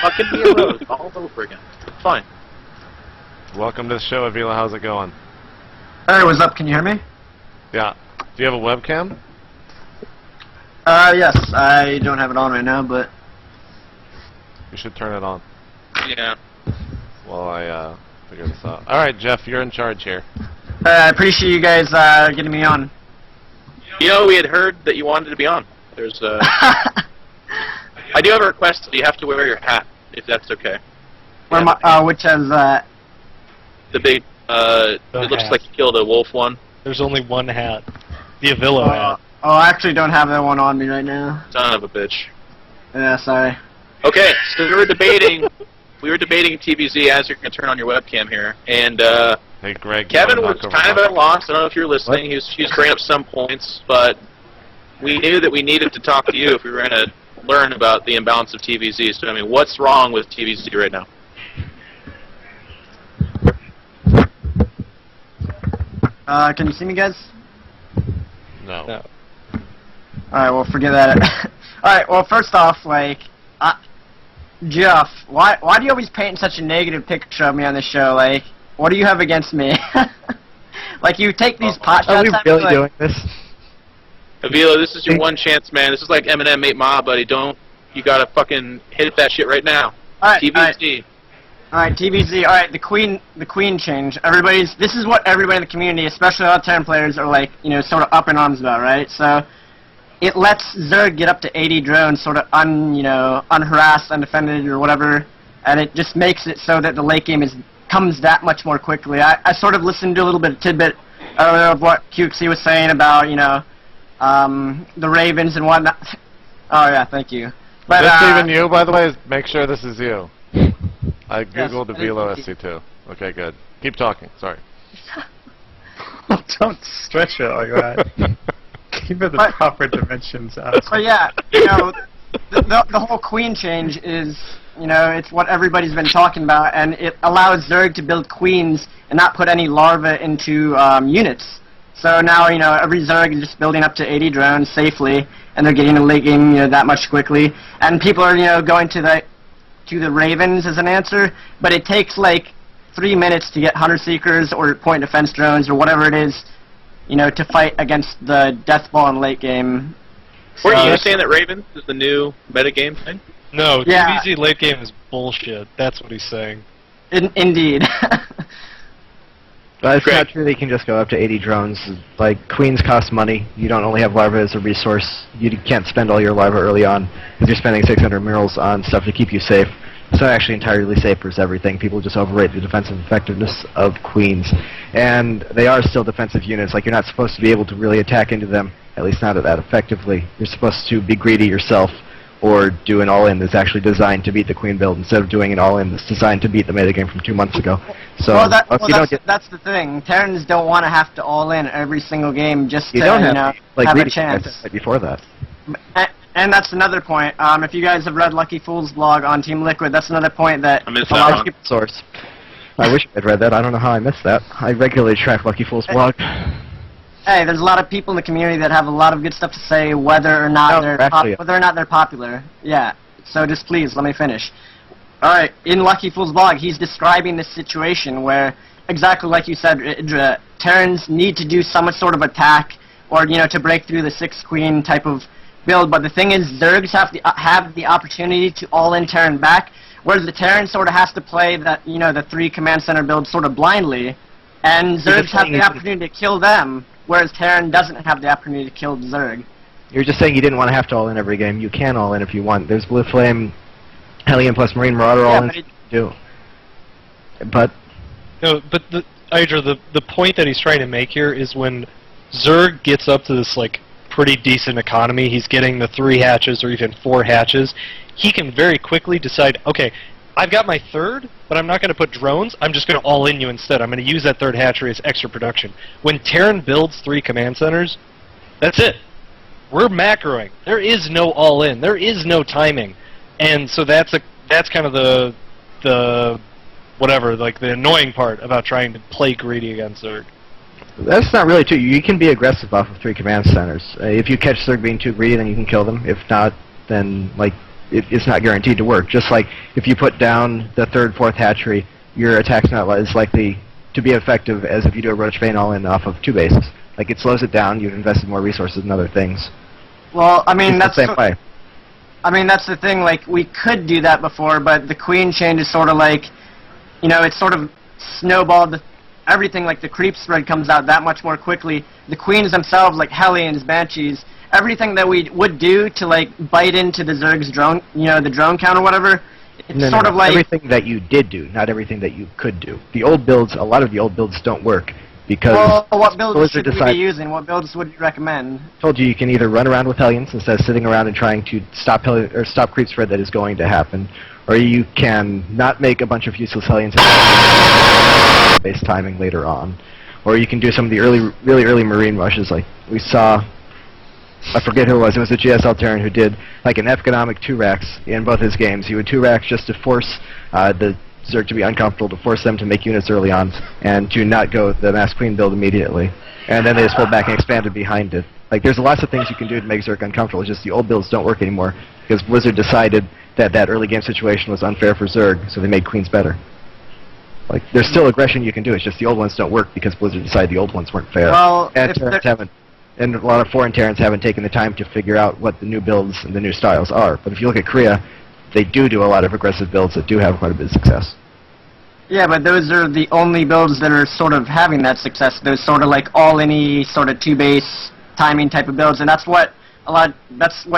fucking Avilos all over again. Fine. Welcome to the show, Avilo. How's it going? Hey, what's up? Can you hear me? Yeah. Do you have a webcam? Yes. I don't have it on right now, but... You should turn it on. Yeah. While I figure this out. Alright, Jeff, you're in charge here. I appreciate you guys getting me on. You know, we had heard that you wanted to be on. There's I do have a request. You have to wear your hat, if that's okay. Which has, The big, it looks like you killed a wolf one. There's only one hat. The Avilo hat. Oh, I actually don't have that one on me right now. Son of a bitch. Yeah, sorry. Okay, so we were debating TVZ as you're going to turn on your webcam here, and Hey, Greg. Kevin was kind of at a loss. I don't know if you're listening. He was bringing up some points, but we knew that we needed to talk to you if we were going to learn about the imbalance of TVZ. So, I mean, what's wrong with TVZ right now? Can you see me, guys? No. Alright, well, forget that. Alright, well, first off, like, Jeff, why do you always paint such a negative picture of me on this show? Like, what do you have against me? Like, you take these pot shots. Are we really doing this? Avilo, this is your one chance, man. This is like Eminem ate Ma, buddy. You gotta fucking hit that shit right now. Alright, TVZ. Alright, TVZ. Alright, the queen change. This is what everybody in the community, especially all 10 players, are like, you know, sort of up in arms about, right? So, it lets Zerg get up to 80 drones, sort of unharassed, undefended, or whatever, and it just makes it so that the late game comes that much more quickly. I sort of listened to a little bit of tidbit of what QXC was saying about, you know, the Ravens and whatnot. Oh yeah, thank you. But Is this even you, by the way? Make sure this is you. I googled Avilo SC2. Okay, good. Keep talking. Sorry. Don't stretch it like that. Keep it the proper dimensions. But yeah, you know, the whole queen change is, you know, it's what everybody's been talking about, and it allows Zerg to build queens and not put any larvae into units. So now, you know, every Zerg is just building up to 80 drones safely, and they're getting a late game, you know, that much quickly. And people are, you know, going to the Ravens as an answer, but it takes like 3 minutes to get Hunter Seekers or point defense drones or whatever it is, you know, to fight against the death ball in late game. Were you saying that Ravens is the new metagame thing? No, Yeah. TVZ late game is bullshit. That's what he's saying. Indeed. But it's not true that you can just go up to 80 drones. Like, queens cost money. You don't only have larvae as a resource. You can't spend all your larvae early on, because you're spending 600 murals on stuff to keep you safe. It's not actually entirely safe for everything. People just overrate the defensive effectiveness of queens. And they are still defensive units. Like, you're not supposed to be able to really attack into them, at least not that effectively. You're supposed to be greedy yourself, or do an all-in that's actually designed to beat the queen build, instead of doing an all-in that's designed to beat the metagame from 2 months ago. So, that's the thing. Terrans don't want to have to all-in every single game just to, have a chance. Right before that. And that's another point. If you guys have read Lucky Fool's blog on Team Liquid, that's another point that I missed that one. Source. I wish I'd read that. I don't know how I missed that. I regularly track Lucky Fool's blog. Hey, there's a lot of people in the community that have a lot of good stuff to say, whether or not they're popular. Yeah. So just please let me finish. All right. In Lucky Fool's blog, he's describing this situation where, exactly like you said, idrA, Terrans need to do some sort of attack, or to break through the 6 queen type of build. But the thing is, Zergs have the opportunity to all-in Terran back, whereas the Terran sort of has to play that the 3 command center build sort of blindly, and Zergs have the opportunity to kill them. Whereas Terran doesn't have the opportunity to kill Zerg. You're just saying you didn't want to have to all-in every game. You can all-in if you want. There's Blue Flame, Hellion plus Marine Marauder all-in. Do. But... No, but idrA, the point that he's trying to make here is when Zerg gets up to this, like, pretty decent economy, he's getting the 3 hatches or even 4 hatches, he can very quickly decide, okay, I've got my 3rd, but I'm not going to put drones. I'm just going to all-in you instead. I'm going to use that 3rd hatchery as extra production. When Terran builds 3 command centers, that's it. We're macroing. There is no all-in. There is no timing. And so that's kind of the whatever, like the annoying part about trying to play greedy against Zerg. That's not really true. You can be aggressive off of 3 command centers. If you catch Zerg being too greedy, then you can kill them. If not, then, like, it's not guaranteed to work. Just like if you put down the 3rd, 4th hatchery, your attack's not as likely to be effective as if you do a roach vein all-in off of 2 bases. Like, it slows it down, you've invested more resources in other things. Well, I mean, It's the same way. I mean, that's the thing, like, we could do that before, but the queen change is sort of like, you know, it's sort of snowballed everything, like the creep spread comes out that much more quickly. The queens themselves, like Hellions, Banshees, everything that we would do to, like, bite into the Zerg's drone, you know, the drone count or whatever, it's sort of like... everything that you did do, not everything that you could do. The old builds, a lot of the old builds don't work because... Well, what builds should we decide, be using? What builds would you recommend? told you can either run around with Hellions instead of sitting around and trying to stop creep spread that is going to happen, or you can not make a bunch of useless Hellions and base timing later on, or you can do some of the really early Marine rushes like we saw. I forget who it was. It was a GSL Terran who did like an economic 2-racks in both his games. He would 2-racks just to force the Zerg to be uncomfortable, to force them to make units early on, and to not go the Mass Queen build immediately. And then they just pulled back and expanded behind it. Like, there's lots of things you can do to make Zerg uncomfortable. It's just the old builds don't work anymore because Blizzard decided that that early game situation was unfair for Zerg, so they made Queens better. Like, there's still aggression you can do. It's just the old ones don't work because Blizzard decided the old ones weren't fair. Well, and Terrans haven't. And a lot of foreign Terrans haven't taken the time to figure out what the new builds and the new styles are. But if you look at Korea, they do a lot of aggressive builds that do have quite a bit of success. Yeah, but those are the only builds that are sort of having that success. Those sort of like all-any sort of 2-base timing type of builds, and that's what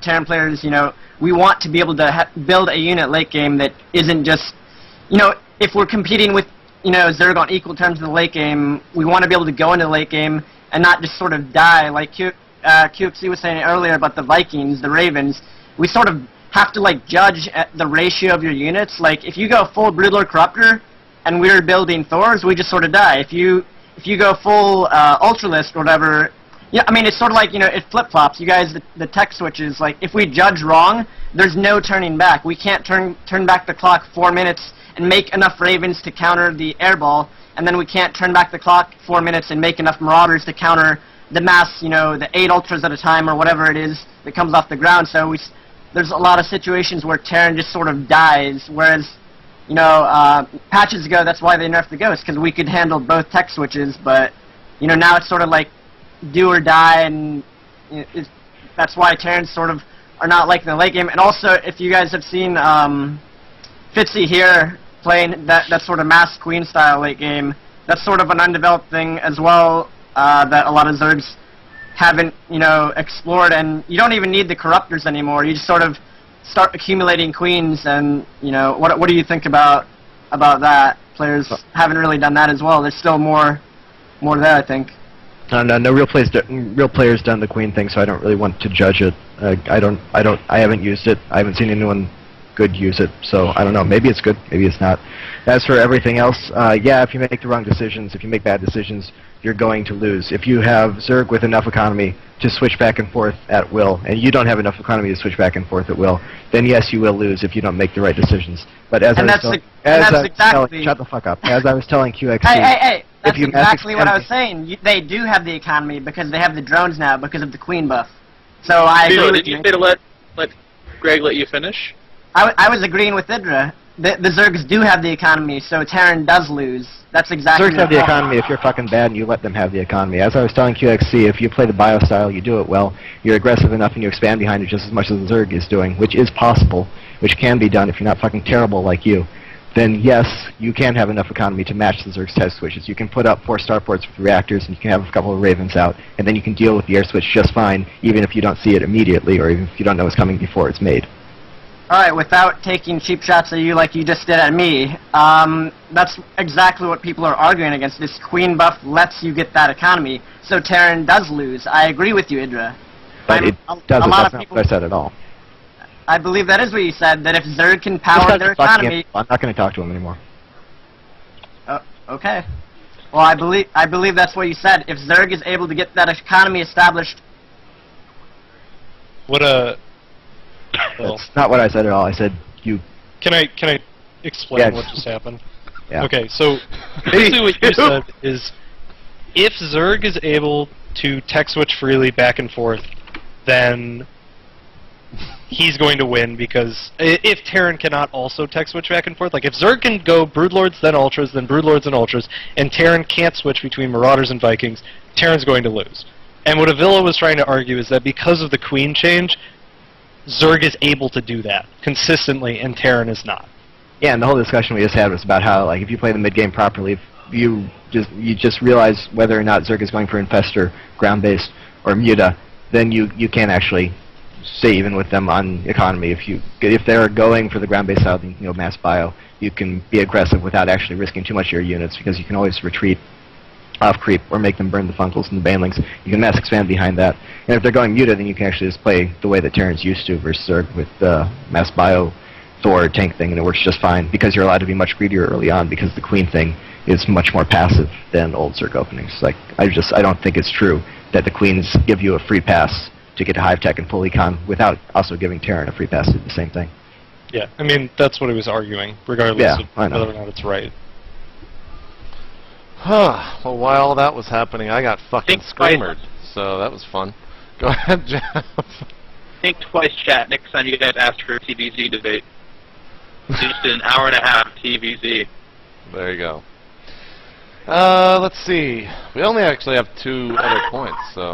Terran players, you know, we want to be able to build a unit late game that isn't just, you know, if we're competing with, you know, Zerg on equal terms in the late game, we want to be able to go into the late game and not just sort of die, like QXC was saying earlier about the Vikings, the Ravens. We sort of have to, like, judge at the ratio of your units. Like, if you go full Broodlord Corruptor and we're building Thors, we just sort of die. If you go full Ultralist or whatever, yeah, I mean, it's sort of like, you know, it flip-flops. You guys, the tech switches, like, if we judge wrong, there's no turning back. We can't turn back the clock 4 minutes and make enough Ravens to counter the airball, and then we can't turn back the clock 4 minutes and make enough Marauders to counter the mass, you know, the 8 Ultras at a time or whatever it is that comes off the ground. So there's a lot of situations where Terran just sort of dies, whereas, you know, patches ago, that's why they nerfed the Ghost, because we could handle both tech switches, but, you know, now it's sort of like do or die, and that's why Terrans sort of are not liking the late game. And also, if you guys have seen Fitzy here playing that sort of Mass Queen style late game, that's sort of an undeveloped thing as well that a lot of Zergs haven't, you know, explored. And you don't even need the Corruptors anymore. You just sort of start accumulating Queens, and, you know, what do you think about that? Players haven't really done that as well. There's still more there, I think. No real players done the Queen thing, so I don't really want to judge it. I haven't used it. I haven't seen anyone good use it, so I don't know. Maybe it's good, maybe it's not. As for everything else, yeah, if you make the wrong decisions, if you make bad decisions, you're going to lose. If you have Zerg with enough economy to switch back and forth at will, and you don't have enough economy to switch back and forth at will, then yes, you will lose if you don't make the right decisions. But as shut the fuck up. As I was telling QXC, hey, that's exactly what I was saying. They do have the economy because they have the drones now because of the Queen buff. So I agree with you. Did you say to let Greg let you finish? I was agreeing with idrA. The Zergs do have the economy, so Terran does lose. That's exactly Zergs have the economy if you're fucking bad and you let them have the economy. As I was telling QXC, if you play the bio style, you do it well, you're aggressive enough and you expand behind it just as much as the Zerg is doing, which is possible, which can be done if you're not fucking terrible like you, then yes, you can have enough economy to match the Zerg's test switches. You can put up 4 starports with reactors and you can have a couple of Ravens out, and then you can deal with the air switch just fine, even if you don't see it immediately or even if you don't know it's coming before it's made. Alright, without taking cheap shots at you like you just did at me, that's exactly what people are arguing against. This Queen buff lets you get that economy, so Terran does lose. I agree with you, idrA. But it doesn't, that's not what I said at all. I believe that is what you said, that if Zerg can power their economy... I'm not going to talk to him anymore. Okay. Well, I believe that's what you said. If Zerg is able to get that economy established... That's not what I said at all. I said you... Can I explain what just happened? Yeah. Okay, so basically what you said is if Zerg is able to tech switch freely back and forth, then he's going to win because if Terran cannot also tech switch back and forth, like if Zerg can go Broodlords then Ultras, then Broodlords and Ultras, and Terran can't switch between Marauders and Vikings, Terran's going to lose. And what Avilo was trying to argue is that because of the Queen change, Zerg is able to do that consistently, and Terran is not. Yeah, and the whole discussion we just had was about how, like, if you play the mid game properly, if you just realize whether or not Zerg is going for Infestor, ground-based, or Muta, then you can actually stay even with them on economy. If they're going for the ground-based style, mass bio, you can be aggressive without actually risking too much of your units because you can always retreat off creep or make them burn the Funkels and the Banelings. You can mass expand behind that. And if they're going Muta, then you can actually just play the way that Terran's used to versus Zerg with mass bio Thor tank thing, and it works just fine because you're allowed to be much greedier early on because the Queen thing is much more passive than old Zerg openings. Like, I don't think it's true that the Queens give you a free pass to get to Hive Tech and full econ without also giving Terran a free pass to do the same thing. Yeah, I mean, that's what he was arguing, regardless of whether or not it's right. Well, while that was happening, I got fucking screamered, so that was fun. Go ahead, Jeff. Think twice, chat, next time you guys ask for a TVZ debate. Just an hour and a half TVZ. There you go. Let's see. We only actually have 2 other points, so...